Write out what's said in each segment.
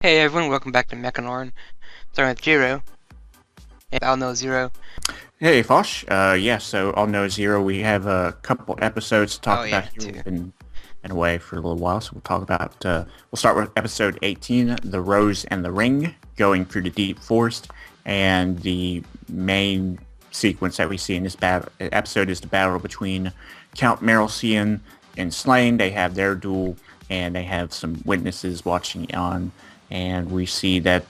Hey everyone, welcome back to Mechanorn. Starting with Jiro, and I'll know Zero. Hey, Fosh. Yeah, so on No Zero, we have a couple episodes to Oh talk about yeah, here. too. We've been away for a little while, so we'll talk about, we'll start with episode 18, The Rose and the Ring, going through the deep forest, and the main sequence that we see in this episode is the battle between Count Merylcian and Slain. They have their duel, and they have some witnesses watching on, and we see that,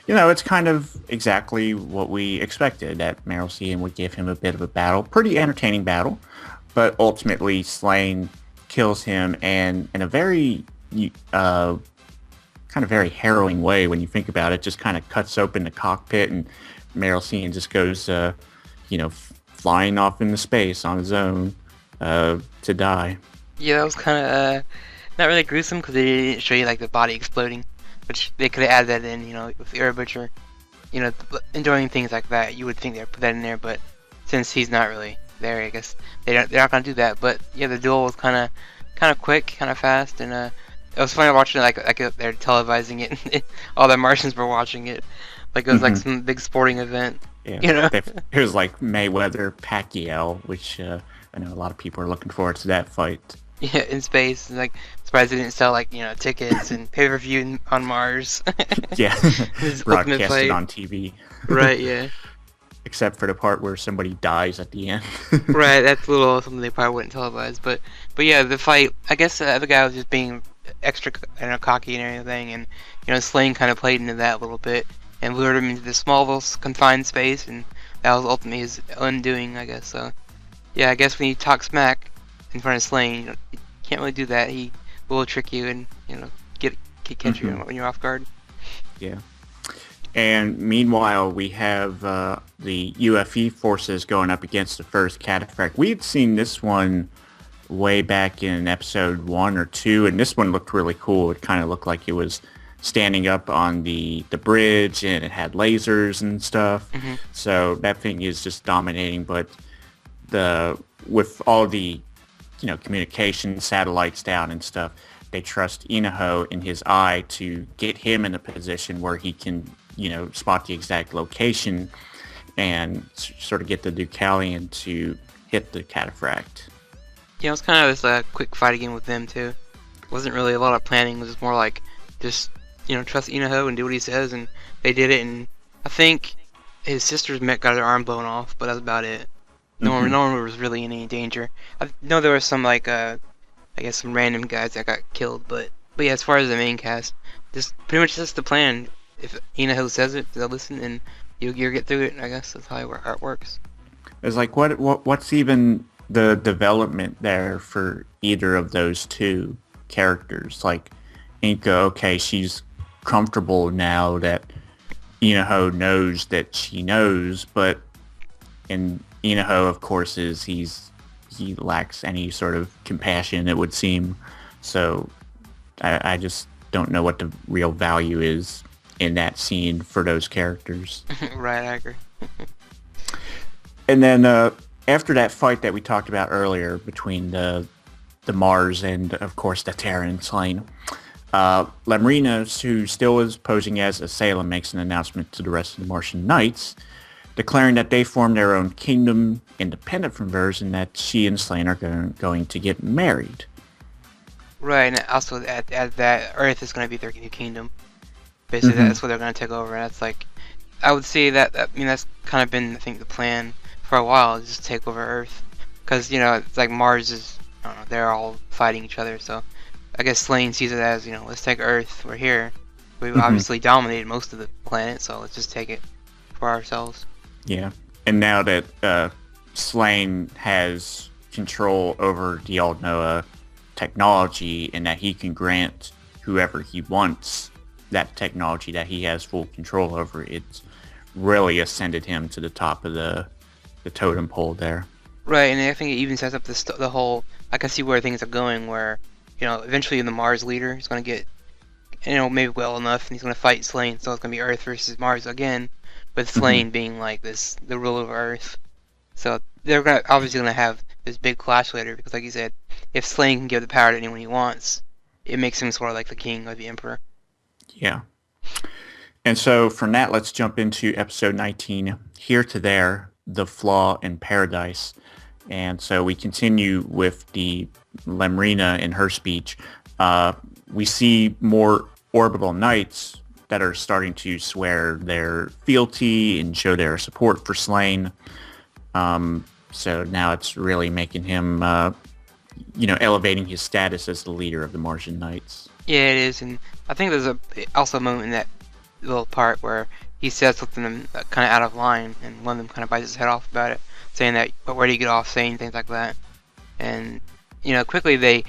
it's kind of exactly what we expected, that Merylcian would give him a bit of a battle, pretty entertaining battle, but ultimately Slain kills him, and in a very kind of very harrowing way when you think about it, just kind of cuts open the cockpit, and Merylcian just goes, flying off into space on his own to die. Yeah, that was kind of not really gruesome because they didn't show you like the body exploding, which they could have added that in, with the Air Butcher, enjoying things like that. You would think they'd put that in there, but since he's not really there, I guess they're not gonna do that. But yeah, the duel was kind of quick, kind of fast, and it was funny watching it like they're televising it. All the Martians were watching it, like it was like Hmm. some big sporting event, Yeah, you know. it was like Mayweather Pacquiao, which I know a lot of people are looking forward to that fight. Yeah, in space. And, like, surprised they didn't sell like tickets and pay-per-view on Mars. Yeah, His ultimate broadcasted fight. on TV, Right. Yeah. except for the part where somebody dies at the end. Right. That's a little something they probably wouldn't televise. But yeah, the fight. I guess the other guy was just being extra, cocky and everything, and Slane kind of played into that a little bit and lured him into this small little confined space, and that was ultimately his undoing, I guess. So yeah, I guess when you talk smack in front of Slane, you can't really do that. He will trick you and get catch you Hmm. when you're off guard. Yeah. And meanwhile, we have the UFE forces going up against the first cataphract. We had seen this one way back in episode 1 or 2, and this one looked really cool. It kind of looked like it was standing up on the bridge, and it had lasers and stuff. Hmm. So that thing is just dominating. But the with all the communication satellites down and stuff, they trust Inaho in his eye to get him in a position where he can, spot the exact location and sort of get the Deucalion to hit the cataphract. Yeah, it was kind of this quick fight again with them too. Wasn't really a lot of planning. It was just more like just trust Inaho and do what he says, and they did it. And I think his sister's met got her arm blown off, but that's about it. Hmm. No one was really in any danger. I know there was some like I guess some random guys that got killed, but yeah, as far as the main cast, just pretty much just the plan. If Inaho says it, they'll listen, and you'll get through it. I guess that's how it works. It's like what's even the development there for either of those two characters? Like Inka, okay, she's comfortable now that Inaho knows that she knows, but and Inaho, of course, he lacks any sort of compassion, it would seem. So I just don't know what the real value is in that scene for those characters. Right, I agree. And then after that fight that we talked about earlier between the Mars and, of course, the Terran Slain, Lamrinos, who still is posing as a Salem, makes an announcement to the rest of the Martian Knights, declaring that they form their own kingdom independent from Vers, and that she and Slain are going to get married. Right, and also at that Earth is going to be their new kingdom. Basically, Hmm. that's what they're going to take over. And that's like, I would say I mean, that's kind of been, I think, the plan for a while, is just take over Earth. Because, it's like Mars is, I don't know, they're all fighting each other. So I guess Slane sees it as, let's take Earth. We're here. We've Hmm. obviously dominated most of the planet, so let's just take it for ourselves. Yeah. And now that Slain has control over the Aldnoah technology, and that he can grant whoever he wants that technology that he has full control over, it's really ascended him to the top of the totem pole there. Right, and I think it even sets up the whole. I can see where things are going. Where eventually the Mars leader is going to get maybe well enough, and he's going to fight Slane. So it's going to be Earth versus Mars again, with Hmm. Slane being like the ruler of Earth. So they're obviously going to have this big clash later because, like you said, if Slane can give the power to anyone he wants, it makes him sort of like the king or the emperor. Yeah. And so from that, let's jump into episode 19, Here to There, The Flaw in Paradise. And so we continue with the Lemrina in her speech. We see more orbital knights that are starting to swear their fealty and show their support for Slain. So now it's really making him, elevating his status as the leader of the Martian Knights. Yeah, it is, and I think there's also a moment in that little part where he says something kind of out of line, and one of them kind of bites his head off about it, saying that, but where do you get off saying things like that? And quickly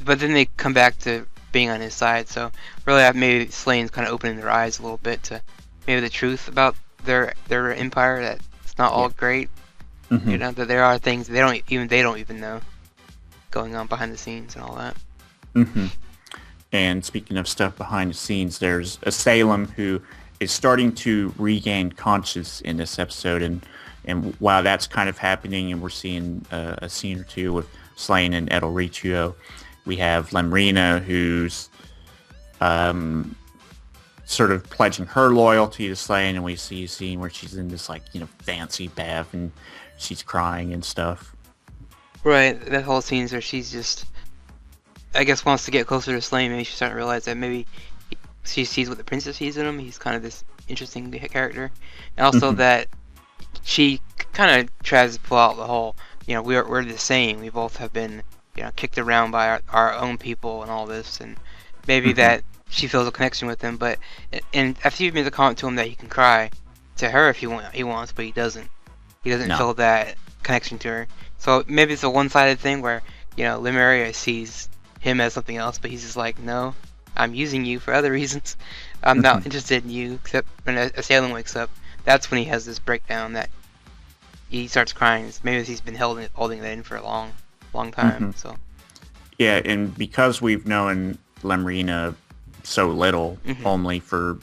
but then they come back to being on his side. So really, maybe Slane's kind of opening their eyes a little bit to maybe the truth about their empire, that it's not all great. Mm-hmm. That there are things they don't even know going on behind the scenes and all that. Mm-hmm. And speaking of stuff behind the scenes, there's a Salem who is starting to regain conscious in this episode, and while that's kind of happening, and we're seeing a scene or two with Slain and Edelricio, we have Lemrina who's sort of pledging her loyalty to Slain, and we see a scene where she's in this fancy bath and she's crying and stuff. Right, that whole scene where she's just, I guess, wants to get closer to Slain. Maybe she's starting to realize that maybe she sees what the princess sees in him. He's kind of this interesting character, and also that she kind of tries to pull out the whole, we're the same. We both have been, kicked around by our own people and all this, and maybe that she feels a connection with him. But and after you've made the comment to him that he can cry to her if he wants, but he doesn't. He doesn't feel that connection to her. So maybe it's a one-sided thing where Lemuria sees him as something else, but he's just like, no, I'm using you for other reasons. I'm not interested in you. Except when Assailant wakes up, that's when he has this breakdown that he starts crying. Maybe he's been holding that in for a long time. So yeah, and because we've known Lemrina so little, only for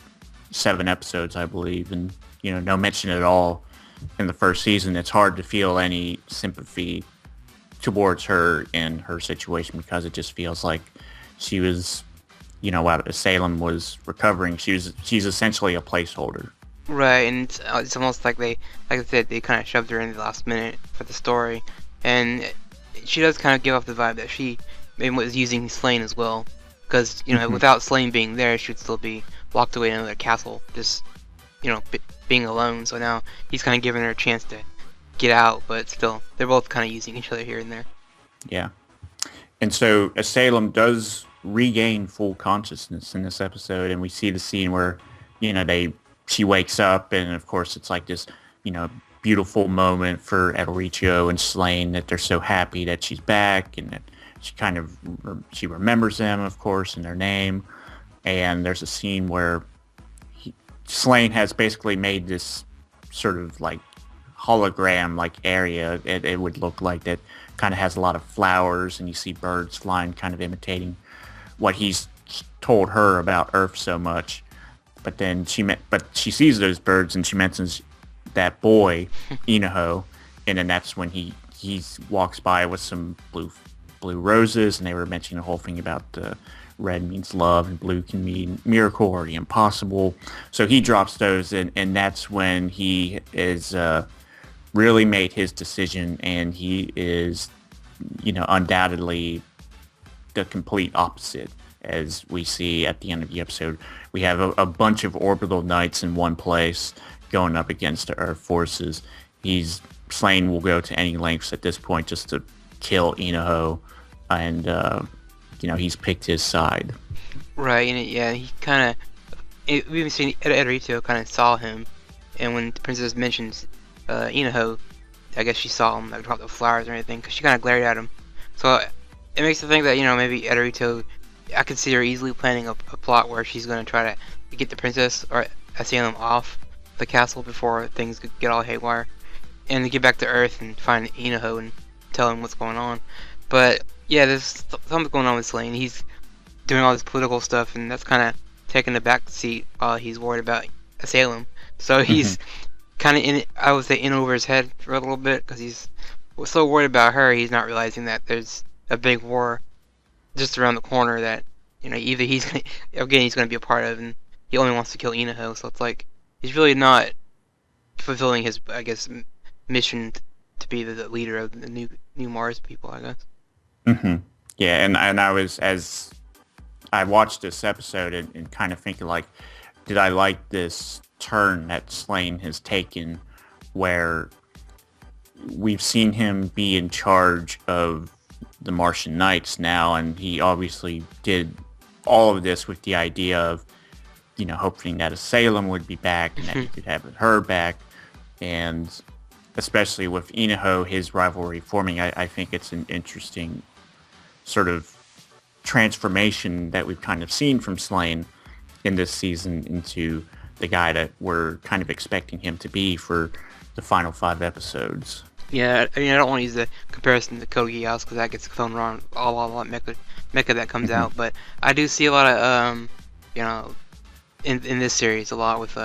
7 episodes, I believe, and no mention at all in the first season, it's hard to feel any sympathy towards her in her situation, because it just feels like she was, while Salem was recovering, she's essentially a placeholder. Right, and it's almost like like I said, they kind of shoved her in the last minute for the story, and she does kind of give off the vibe that she maybe was using Slain as well, because without Slain being there, she would still be locked away in another castle, just being alone. So now he's kind of giving her a chance to get out, but still, they're both kind of using each other here and there. Yeah. And so Salem does regain full consciousness in this episode, and we see the scene where, she wakes up, and of course it's like this, beautiful moment for Edelricio and Slain, that they're so happy that she's back, and that she remembers them, of course, and their name. And there's a scene where Slain has basically made this sort of hologram area. It would look like that kind of has a lot of flowers, and you see birds flying, kind of imitating what he's told her about Earth so much. But then she sees those birds, and she mentions that boy Inaho, and then that's when he walks by with some blue roses, and they were mentioning the whole thing about red means love and blue can mean miracle or the impossible. So he drops those, and that's when he is really made his decision, and he is, undoubtedly the complete opposite. As we see at the end of the episode, we have a bunch of orbital knights in one place going up against the Earth forces. Slain will go to any lengths at this point just to kill Inaho, and he's picked his side. Right, and he kind of, we even seen Edelricio kind of saw him, and when the princess mentions Inaho, I guess she saw him drop the flowers or anything, because she kind of glared at him. So it makes me think that maybe Edelricio, I could see her easily planning a plot where she's going to try to get the princess or Assailant off the castle before things could get all haywire, and to get back to Earth and find Inaho and tell him what's going on. But yeah, there's something going on with Slain. He's doing all this political stuff, and that's kind of taking the back seat while he's worried about Assailant. So he's kind of I would say in over his head for a little bit, because he's so worried about her, he's not realizing that there's a big war just around the corner that either he's gonna be a part of, and he only wants to kill Inaho. So it's like he's really not fulfilling his, I guess, mission to be the leader of the new Mars people, I guess. Hmm. Yeah, and I was, as I watched this episode and kind of thinking like, did I like this turn that Slane has taken where we've seen him be in charge of the Martian Knights now, and he obviously did all of this with the idea of, hoping that Salem would be back and that he could have her back, and especially with Inaho, his rivalry forming, I think it's an interesting sort of transformation that we've kind of seen from Slane in this season into the guy that we're kind of expecting him to be for the final 5 episodes. Yeah, I mean, I don't want to use the comparison to Code Geass because that gets thrown around a lot Mecha that comes out, but I do see a lot of in this series a lot with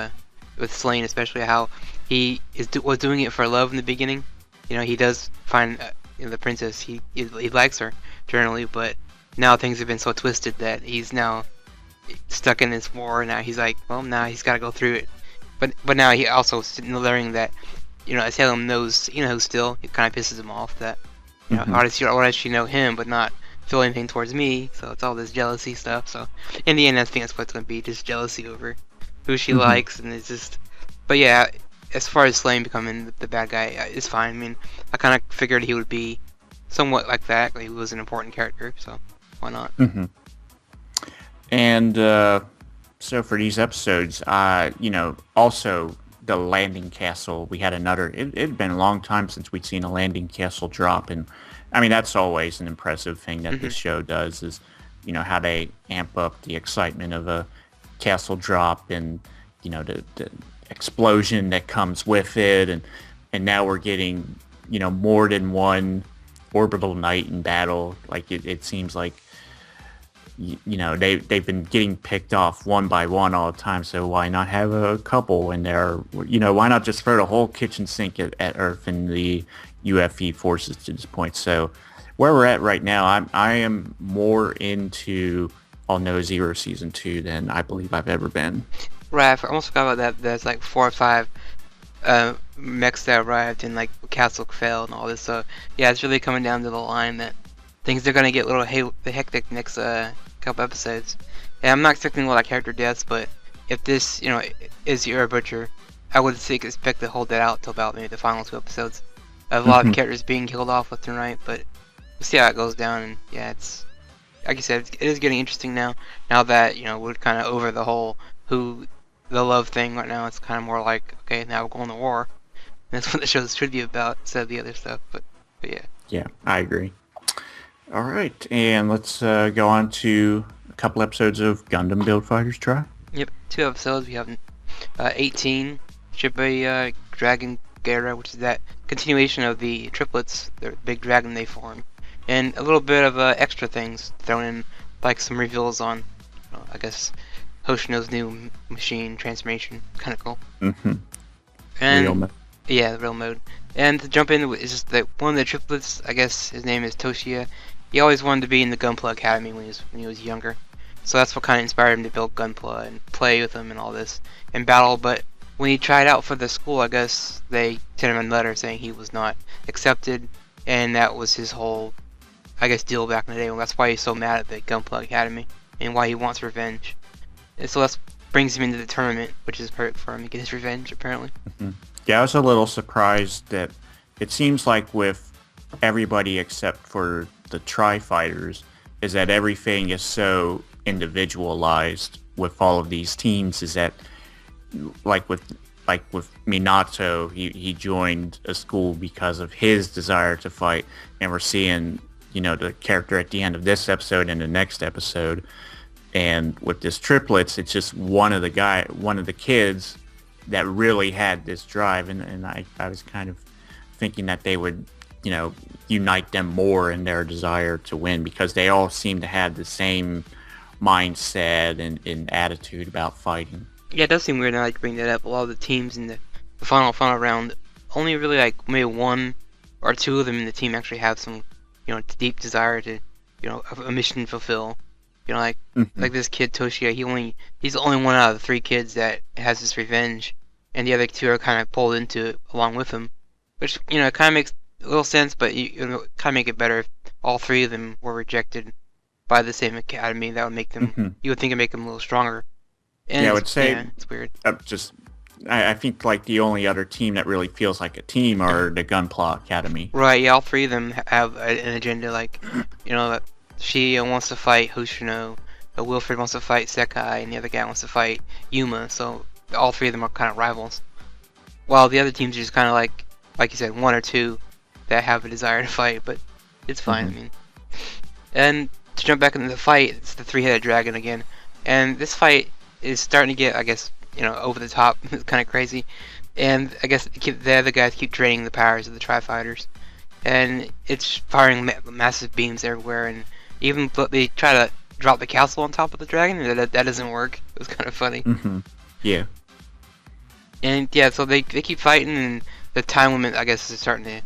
Slane, especially how he was doing it for love in the beginning. He does find the princess, he likes her generally, but now things have been so twisted that he's now stuck in this war. Now he's like, well, now he's got to go through it. But now he also learning that, Salem knows, still, it kind of pisses him off that, why does she know him but not feel anything towards me? So it's all this jealousy stuff. So in the end, I think that's what it's going to be, just jealousy over who she likes, and it's just. But yeah, as far as Slane becoming the bad guy, it's fine. I mean, I kind of figured he would be somewhat like that. Like, he was an important character, so why not? And so for these episodes, also the landing castle, we had another. It had been a long time since we'd seen a landing castle drop, and I mean that's always an impressive thing that this show does, is how they amp up the excitement of a castle drop, and the explosion that comes with it, and now we're getting more than one orbital knight in battle. Like it seems like they've been getting picked off one by one all the time, so why not have a couple in there? Why not just throw the whole kitchen sink at Earth and the UFE forces to this point? So where we're at right now, I am more into All No Zero Season 2 than I believe I've ever been. Right, I almost forgot about that. There's like 4 or 5 mechs that arrived, and like Castle failed and all this. So yeah, it's really coming down to the line that things are gonna get a little hectic next couple episodes. And I'm not expecting a lot of character deaths, but if this is the Era Butcher, I would expect to hold that out till about maybe the final 2 episodes. A lot of characters being killed off left and right, but we'll see how it goes down. And yeah, it's like you said, it is getting interesting now. Now that we're kind of over the whole the love thing right now. It's kind of more like, okay, now we're going to war. And that's what the show should be about, instead of the other stuff. But yeah. Yeah, I agree. All right, and let's go on to a couple episodes of Gundam Build Fighters Try. Yep, 2 episodes. We have 18, Ship a Dragon Guerra, which is that continuation of the triplets, the big dragon they form. And a little bit of extra things thrown in, like some reveals on, I guess, Hoshino's new machine transformation. Kind of cool. And real mode. Yeah, the real mode. And to jump in, it's just that one of the triplets, I guess his name is Toshia. He always wanted to be in the Gunpla Academy when he was younger. So that's what kind of inspired him to build Gunpla and play with him and all this and battle. But when he tried out for the school, I guess they sent him a letter saying he was not accepted, and that was his whole, I guess, deal back in the day. Well, that's why he's so mad at the Gunpla Academy and why he wants revenge. And so that brings him into the tournament, which is perfect for him to get his revenge, apparently. Yeah, I was a little surprised that it seems like with everybody except for the Tri-Fighters, is that everything is so individualized with all of these teams, is that like with Minato, he joined a school because of his desire to fight, and we're seeing the character at the end of this episode and the next episode. And with this triplets, it's just one of the kids that really had this drive, and I was kind of thinking that they would, unite them more in their desire to win, because they all seem to have the same mindset and attitude about fighting. Yeah, it does seem weird now that you bring that up. A lot of the teams in the final round, only really like maybe 1 or 2 of them in the team actually have some, deep desire to, a mission to fulfill. You know, Hmm. like this kid Toshia, he's the only one out of the three kids that has this revenge, and the other two are kind of pulled into it along with him, which kind of makes a little sense, but kind of make it better if all three of them were rejected by the same academy. That would make them, Hmm. you would think it'd make them a little stronger. And Yeah, I it's, would say yeah, it's weird. just I think like the only other team that really feels like a team are the Gunpla Academy. Right, yeah, all three of them have an agenda. Like, she wants to fight Hoshino, Wilfred wants to fight Sekai, and the other guy wants to fight Yuma. So all three of them are kind of rivals. While the other teams are just kind of like you said, one or two that have a desire to fight. But it's fine. I Hmm. mean, and to jump back into the fight, it's the three-headed dragon again, and this fight is starting to get, I guess, over the top. It's kind of crazy, and I guess the other guys keep draining the powers of the Tri-Fighters, and it's firing massive beams everywhere, and even they try to drop the castle on top of the dragon, and that doesn't work. It was kind of funny. Hmm. Yeah. And yeah, so they keep fighting, and the time limit, I guess, is starting to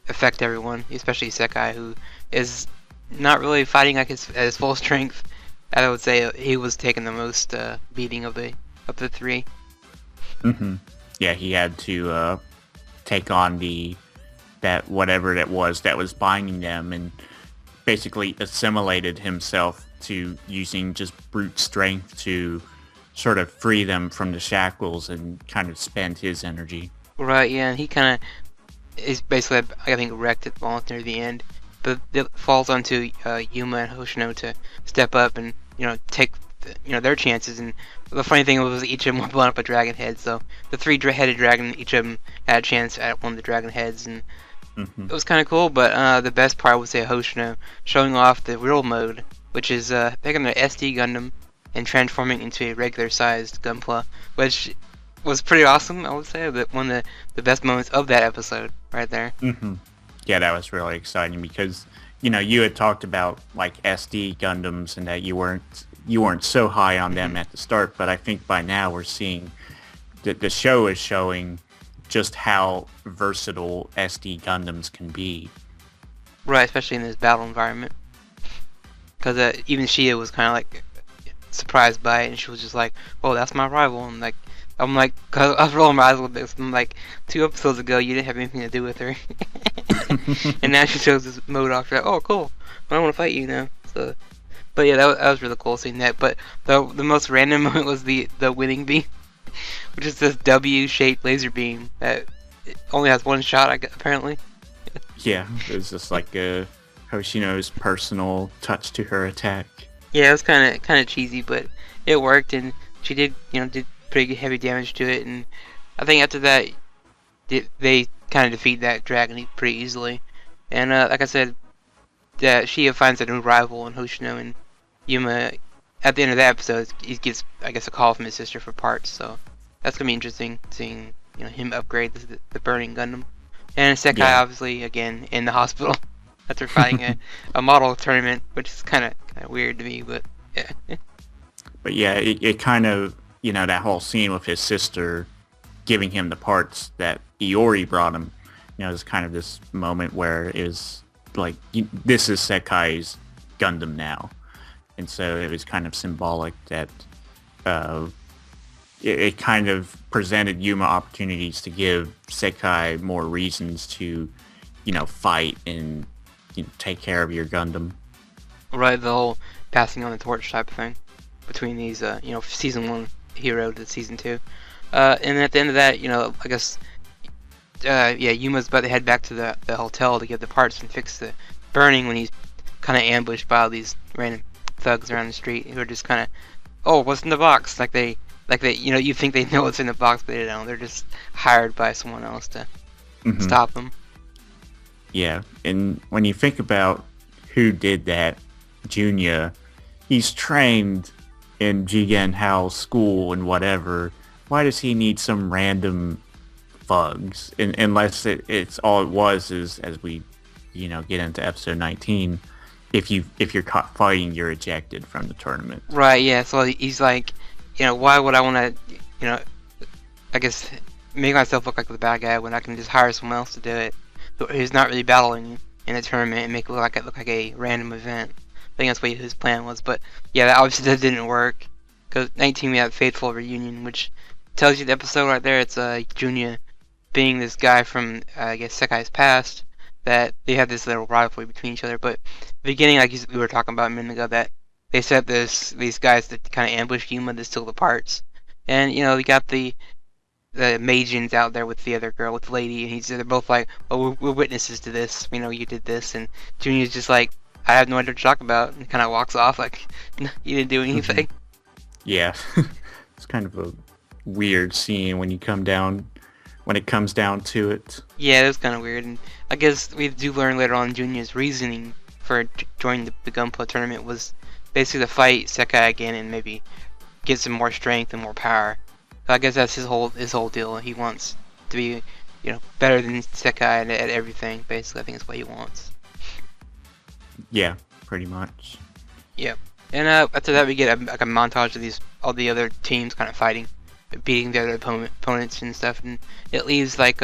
affect everyone, especially Sekai, who is not really fighting like at his full strength. I would say he was taking the most beating of the three. Hmm. Yeah, he had to take on that whatever that was binding them, and basically assimilated himself to using just brute strength to sort of free them from the shackles and kind of spend his energy. Right, yeah, and he kind of is basically, I think, wrecked at near the end. But it falls onto Yuma and Hoshino to step up and take their chances. And the funny thing was each of them were blowing up a dragon head, so the three-headed dragon, each of them had a chance at one of the dragon heads, and Hmm. it was kind of cool. But the best part was Hoshino showing off the real mode, which is taking an SD Gundam and transforming into a regular-sized Gunpla, which was pretty awesome. I would say that one of the best moments of that episode, right there. Hmm. Yeah, that was really exciting because you had talked about like SD Gundams and that you weren't so high on them at the start, but I think by now we're seeing that the show is showing just how versatile SD Gundams can be. Right, especially in this battle environment. Because even Shia was kind of like surprised by it, and she was just like, "Oh, that's my rival." And I'm like, cause I was rolling my eyes a little bit. I'm like, 2 episodes ago, you didn't have anything to do with her, and now she shows this mode off. You're like, "Oh, cool. I want to fight you now." So, but yeah, that was really cool seeing that. But the most random moment was the winning beam, which is this W-shaped laser beam that only has one shot, apparently. Yeah, it was just like Hoshino's personal touch to her attack. Yeah, it was kind of cheesy, but it worked, and she did pretty heavy damage to it, and I think after that they kind of defeat that dragon pretty easily. And like I said, Shia finds a new rival in Hoshino, and Yuma at the end of that episode he gets, I guess, a call from his sister for parts. So that's gonna be interesting seeing him upgrade the burning Gundam. And Sekai Yeah. obviously again in the hospital after fighting a model tournament, which is kind of weird to me, but yeah. But yeah, it kind of, that whole scene with his sister giving him the parts that Iori brought him, is kind of this moment where it was like, this is Sekai's Gundam now. And so it was kind of symbolic that uh, it kind of presented Yuma opportunities to give Sekai more reasons to, fight and take care of your Gundam. Right, the whole passing on the torch type of thing between these, season 1 hero to season 2. And at the end of that, I guess, Yuma's about to head back to the hotel to get the parts and fix the burning when he's kind of ambushed by all these random thugs around the street who are just kind of, oh, what's in the box? Like they, you think they know what's in the box, but they don't. They're just hired by someone else to Mhm. stop them. Yeah, and when you think about who did that, Junya, he's trained in Jigen Hao's school and whatever. Why does he need some random thugs? Unless it's all it was is, as we, get into episode 19, if you're caught fighting, you're ejected from the tournament. Right, yeah, so he's like, why would I want to, I guess, make myself look like the bad guy when I can just hire someone else to do it, who's not really battling in a tournament and make it look like a random event. think that's what his plan was. But yeah, that obviously that didn't work. Because 19 we had Fateful Reunion, which tells you the episode right there. It's Junya being this guy from I guess Sekai's past, that they have this little rivalry between each other. But the beginning, like we were talking about a minute ago, that they set these guys to kind of ambush Yuma to steal the parts, and you got the Majins out there with the other girl, with the lady, and they're both like, "Oh, we're witnesses to this. We know you did this." And Junior's just like, "I have no idea what to talk about," and kind of walks off like, "You didn't do anything." Yeah, it's kind of a weird scene when it comes down to it. Yeah, it was kind of weird, and I guess we do learn later on Junior's reasoning for joining the Gunpla tournament was basically to fight Sekai again and maybe get some more strength and more power. So I guess that's his whole deal. He wants to be, better than Sekai at everything. Basically, I think that's what he wants. Yeah, pretty much. Yep. And after that, we get a montage of all the other teams kind of fighting, beating their opponents and stuff. And it leaves like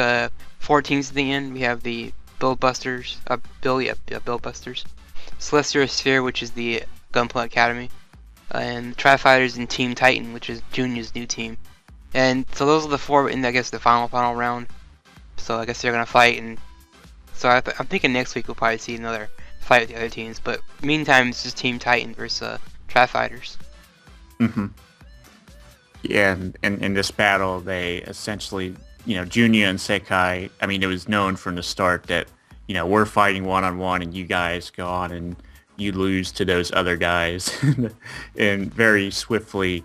4 teams at the end. We have the Busters, Busters, Celestial Sphere, which is the Gunpla Academy, and Tri Fighters and Team Titan, which is Junior's new team. And so those are the 4 in, I guess, the final round. So I guess they're gonna fight, and so I'm thinking next week we'll probably see another fight with the other teams. But meantime, it's just Team Titan versus Tri Fighters. Yeah, and in this battle, they essentially, Junya and Sekai. I mean, it was known from the start that we're fighting one-on-one, and you guys go on and you lose to those other guys, and very swiftly,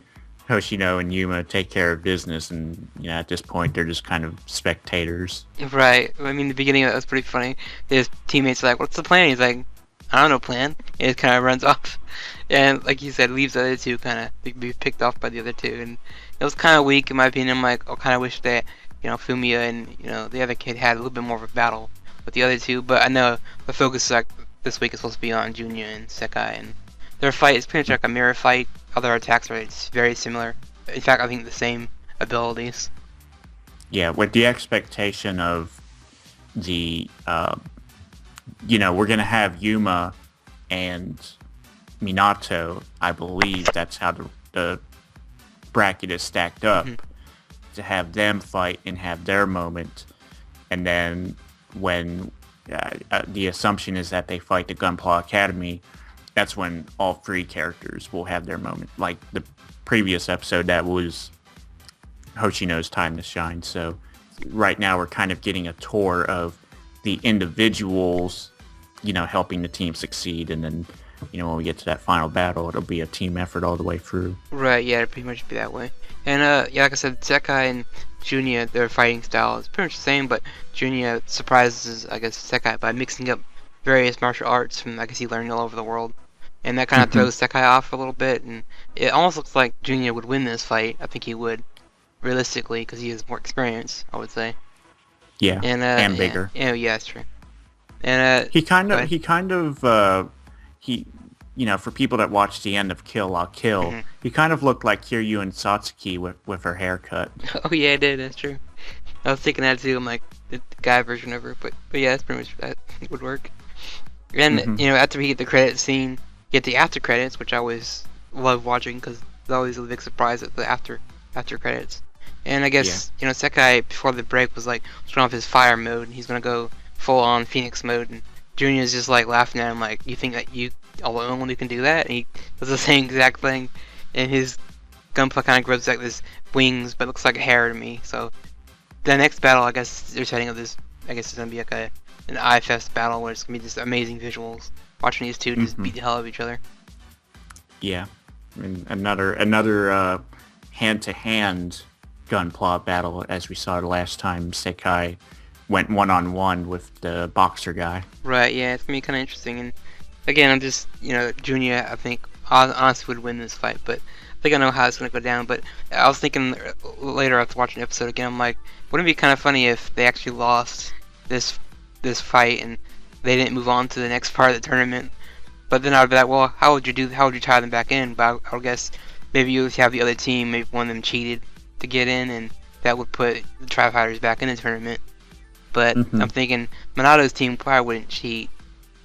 Hoshino and Yuma take care of business, and at this point they're just kind of spectators. Right. I mean, the beginning of that was pretty funny. His teammates are like, "What's the plan?" He's like, "I don't know, plan." And it kind of runs off, and like you said, leaves the other two kind of be picked off by the other two, and it was kind of weak in my opinion. I'm like, I kind of wish that Fumiya and the other kid had a little bit more of a battle with the other two, but I know the focus like this week is supposed to be on Junya and Sekai, and their fight is pretty much like a mirror fight. Other attacks are very similar. In fact, I think the same abilities. Yeah, with the expectation of the, we're going to have Yuma and Minato, I believe that's how the bracket is stacked up, to have them fight and have their moment. And then when the assumption is that they fight the Gunpla Academy, that's when all 3 characters will have their moment. Like the previous episode, that was Hoshino's time to shine. So right now we're kind of getting a tour of the individuals, helping the team succeed. And then, when we get to that final battle, it'll be a team effort all the way through. Right, yeah, it'll pretty much be that way. And like I said, Sekai and Junya, their fighting style is pretty much the same, but Junya surprises, I guess, Sekai by mixing up various martial arts from, I guess, he learned all over the world. And that kind of throws Sekai off a little bit, and it almost looks like Junya would win this fight. I think he would, realistically, because he has more experience, I would say. Yeah, and bigger. Yeah, that's true. And he for people that watched the end of Kill La Kill, he kind of looked like Kiryu and Satsuki with her haircut. Oh yeah, it did. That's true. I was thinking that too. I'm like the guy version of her, but yeah, that's pretty much that would work. And after we get the credit scene, get the after credits, which I always love watching because it's always a big surprise at the after credits. And I guess Sekai before the break was like turn off his fire mode, and he's gonna go full on Phoenix mode, and Junior's just like laughing at him like, "You think that you alone you can do that?" And he does the same exact thing, and his Gunpla kind of grows like this wings, but looks like hair to me. So the next battle, I guess they're setting up this. I guess it's gonna be like an iFest battle where it's gonna be just amazing visuals. Watching these two just beat the hell out of each other. Yeah, I mean, another hand-to-hand Gunpla battle, as we saw the last time Sekai went one-on-one with the boxer guy. Right, yeah, it's gonna be kind of interesting. And again, I'm just, Junya, I think, honestly would win this fight, but I think I know how it's gonna go down. But I was thinking later after watching the episode again, I'm like, wouldn't it be kind of funny if they actually lost this fight and they didn't move on to the next part of the tournament? But then I'd be like, well, how would you tie them back in? But I would guess maybe you would have the other team, maybe one of them cheated to get in, and that would put the Tri Fighters back in the tournament. But I'm thinking Minato's team probably wouldn't cheat,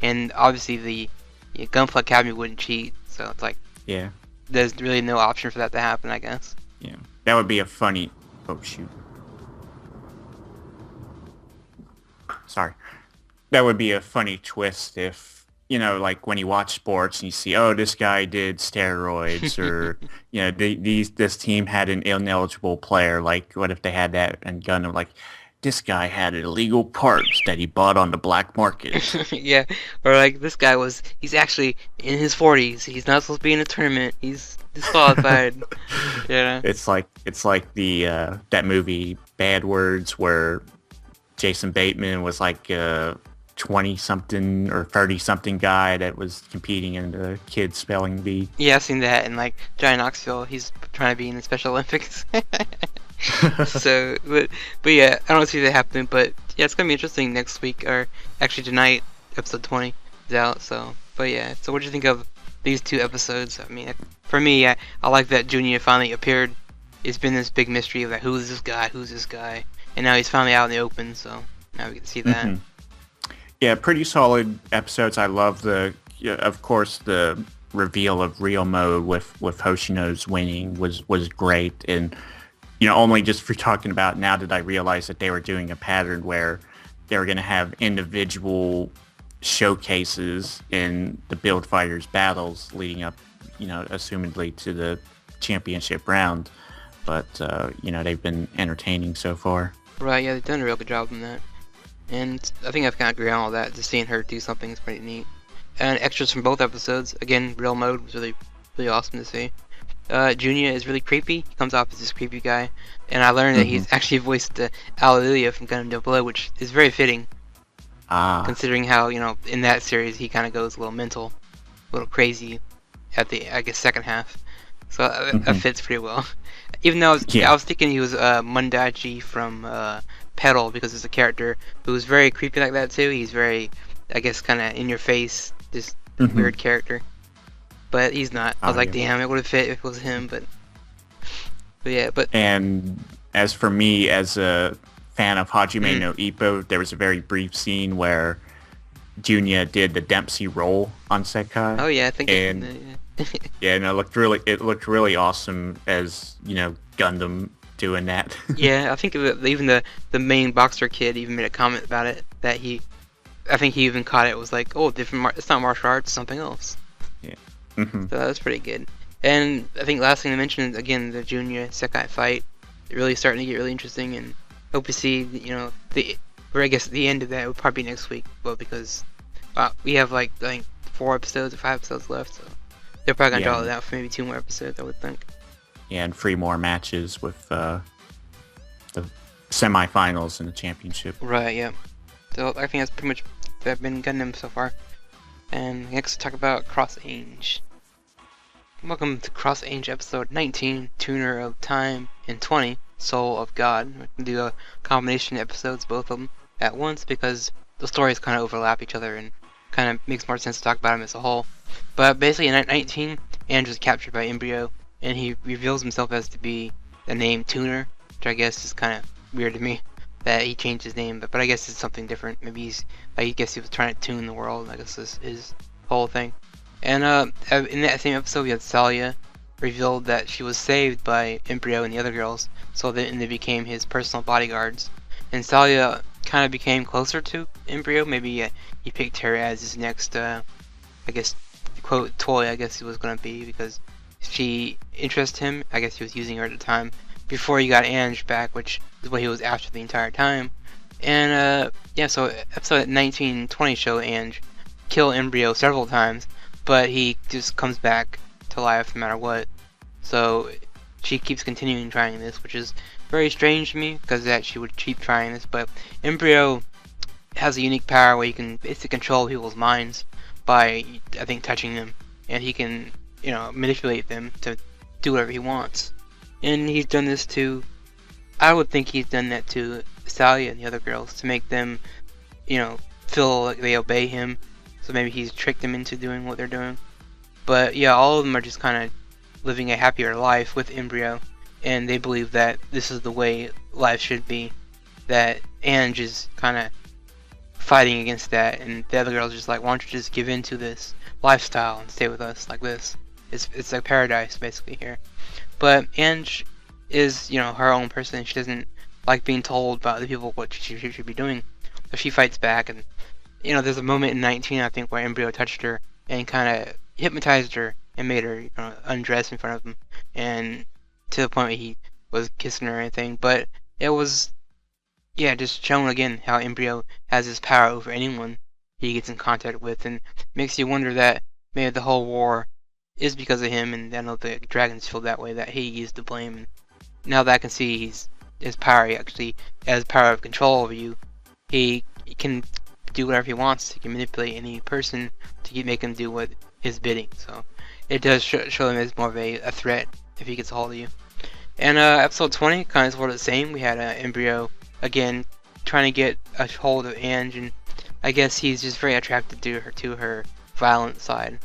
and obviously the Yeah, Gunpla Academy wouldn't cheat, so it's like Yeah. there's really no option for that to happen, I guess. Yeah. That would be a funny. Oh shoot. Sorry. That would be a funny twist if, like when you watch sports and you see, oh, this guy did steroids, or this team had an ineligible player. Like, what if they had that in Gundam? Like, this guy had illegal parts that he bought on the black market. Yeah, or like this guy he's actually in his 40s. He's not supposed to be in a tournament. He's disqualified. Yeah. It's like the that movie Bad Words, where Jason Bateman was like 20-something or 30-something guy that was competing in the kids spelling bee. Yeah, I've seen that, and like Johnny Knoxville, he's trying to be in the Special Olympics. So, but yeah, I don't see that happening. But yeah, it's gonna be interesting next week, or actually tonight. Episode 20 is out. So, but yeah. So, what do you think of these two episodes? I mean, for me, I like that Junior finally appeared. It's been this big mystery of like, who's this guy? Who's this guy? And now he's finally out in the open. So now we get to see that. Mm-hmm. Yeah, pretty solid episodes. I love of course, the reveal of real mode with Hoshino's winning was great. And, only just for talking about now did I realize that they were doing a pattern where they were going to have individual showcases in the Build Fighters battles leading up, assumedly to the championship round. But, they've been entertaining so far. Right, yeah, they've done a real good job on that. And I think I've kind of agree on all that. Just seeing her do something is pretty neat. And extras from both episodes. Again, real mode was really, really awesome to see. Junya is really creepy. He comes off as this creepy guy. And I learned that he's actually voiced Alilia from Gundam Double, which is very fitting. Considering how, in that series he kind of goes a little mental, a little crazy at the, I guess, second half. So that fits pretty well. Even though I was thinking he was Mundachi from Petal, because it's a character who's very creepy like that too. He's very, I guess, kind of in your face, this weird character. But he's not. I was like, damn, it would have fit if it was him. But yeah, but. And as for me, as a fan of Hajime no Ippo, there was a very brief scene where Junya did the Dempsey roll on Sekai. Oh yeah, I think. Yeah, and it looked really awesome as Gundam doing that. Yeah, I think even the main boxer kid even made a comment about it, that I think he even caught it. It was like, oh, it's not martial arts, it's something else. Yeah. So that was pretty good. And I think last thing to mention is, again, the Junya Sekai fight. Really starting to get really interesting, and hope to see I guess the end of that would probably be next week. Well, because we have like I think 4 episodes or 5 episodes left, so they're probably gonna draw it out for maybe 2 more episodes, I would think. Yeah, and 3 more matches with the semifinals and the championship. Right, yeah. So I think that's pretty much been Gundam so far. And next we'll talk about Cross Ange. Welcome to Cross Ange episode 19, Tuner of Time, and 20, Soul of God. We're gonna do a combination of episodes, both of them, at once, because the stories kind of overlap each other and kind of makes more sense to talk about them as a whole. But basically in 19, Ange was captured by Embryo, and he reveals himself as to be the name Tuner, which I guess is kind of weird to me that he changed his name, but I guess it's something different. Maybe I guess he was trying to tune the world. I guess this is his whole thing. And in that same episode, we had Salia revealed that she was saved by Embryo and the other girls, so they became his personal bodyguards. And Salia kind of became closer to Embryo. Maybe he picked her as his next, I guess, quote, toy, I guess it was going to be, because she interested him. I guess he was using her at the time before he got Ange back, which is what he was after the entire time. And yeah, so episode 19-20 show Ange kill Embryo several times, but he just comes back to life no matter what. So she keeps continuing trying this, which is very strange to me, because that she would keep trying this. But Embryo has a unique power where he can basically control people's minds by, I think, touching them, and he can, manipulate them to do whatever he wants. And he's done this to, I would think he's done that to Salia and the other girls to make them, feel like they obey him. So maybe he's tricked them into doing what they're doing. But yeah, all of them are just kind of living a happier life with Embryo, and they believe that this is the way life should be. That Ange is kind of fighting against that, and the other girl's just like, why don't you just give in to this lifestyle and stay with us like this? It's like paradise basically here. But Ange is, you know, her own person. She doesn't like being told by other people what she should be doing. So she fights back, and you know, there's a moment in 19, I think, where Embryo touched her and kind of hypnotized her and made her, you know, undress in front of him, and to the point where he was kissing her or anything. But it was, yeah, just showing again how Embryo has this power over anyone he gets in contact with, and makes you wonder that maybe the whole war is because of him, and I know the dragons feel that way, that he is to blame. And now that I can see his power, he actually has power of control over you. He can do whatever he wants. He can manipulate any person to make him do what his bidding. So it does show him as more of a threat if he gets a hold of you. And episode 20 kind of sort of the same. We had Embryo again trying to get a hold of Ange, and I guess he's just very attracted to her violent side.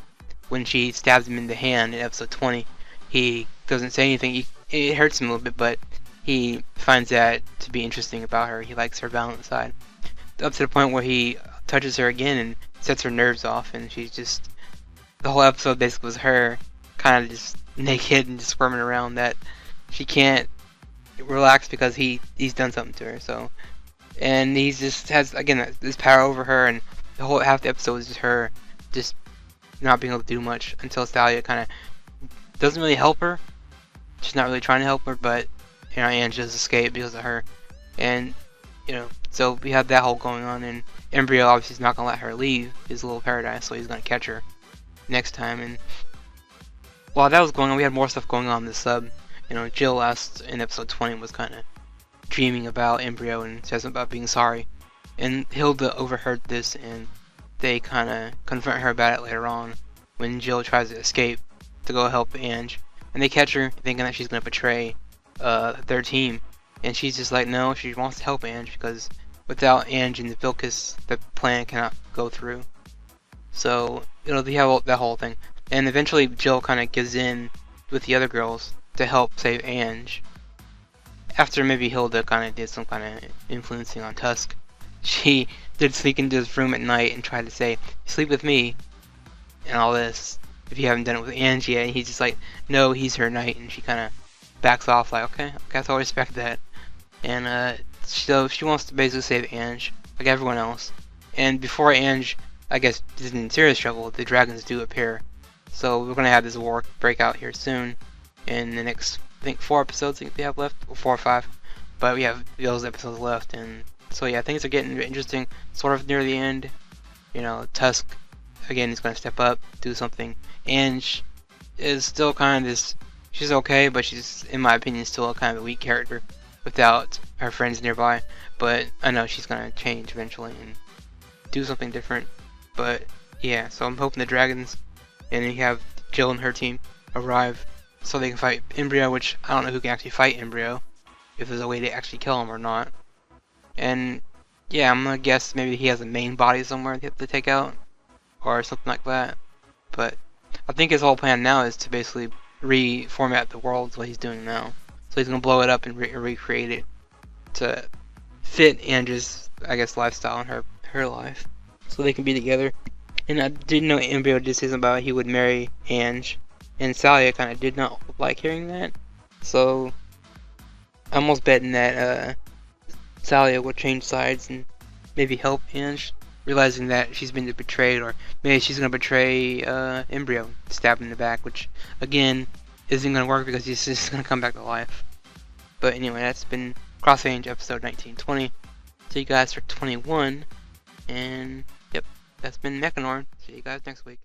When she stabs him in the hand in episode 20, he doesn't say anything. It hurts him a little bit, but he finds that to be interesting about her. He likes her violent side. Up to the point where he touches her again and sets her nerves off, and she's just, the whole episode basically was her kind of just naked and just squirming around, that she can't relax because he's done something to her. So, and he just has, again, this power over her, and the whole half the episode is just her just not being able to do much until Thalia kind of doesn't really help her. She's not really trying to help her, but you know, Ange does escape because of her. And you know, so we have that whole going on, and Embryo obviously is not gonna let her leave his little paradise, so he's gonna catch her next time. And while that was going on, we had more stuff going on in the sub. You know, Jill last in episode 20 was kind of dreaming about Embryo and says something about being sorry, and Hilda overheard this, and they kind of confront her about it later on when Jill tries to escape to go help Ange, and they catch her thinking that she's gonna betray their team, and she's just like, no, she wants to help Ange because without Ange and the Vilcus, the plan cannot go through. So you know, they have that whole thing, and eventually Jill kind of gives in with the other girls to help save Ange. After maybe Hilda kind of did some kind of influencing on Tusk, she did sneak into his room at night and try to say, sleep with me, and all this, if you haven't done it with Ange yet. And he's just like, no, he's her knight, and she kind of backs off like, okay, I guess I'll respect that. And so she wants to basically save Ange, like everyone else. And before Ange, I guess, is in serious trouble, the dragons do appear. So we're going to have this war break out here soon, in the next, I think, 4 episodes I think we have left, or 4 or 5. But we have those episodes left, and so yeah, things are getting interesting, sort of near the end. You know, Tusk, again, is going to step up, do something. Ange is still kind of this, she's okay, but she's, in my opinion, still a kind of a weak character without her friends nearby. But I know she's going to change eventually and do something different. But yeah, so I'm hoping the dragons, and you have Jill and her team, arrive so they can fight Embryo, which I don't know who can actually fight Embryo, if there's a way to actually kill him or not. And yeah, I'm gonna guess maybe he has a main body somewhere to take out, or something like that. But I think his whole plan now is to basically reformat the world, what he's doing now. So he's gonna blow it up and recreate it to fit Ange's, I guess, lifestyle and her life, so they can be together. And I didn't know Embryo did say something about he would marry Ange, and Thalia kind of did not like hearing that. So I'm almost betting that Thalia will change sides and maybe help Ange, realizing that she's been betrayed, or maybe she's gonna betray Embryo, stab him in the back, which again isn't gonna work because he's just gonna come back to life. But anyway, that's been Cross Ange episode 1920. See you guys for 21, and yep, that's been Mechanorn. See you guys next week.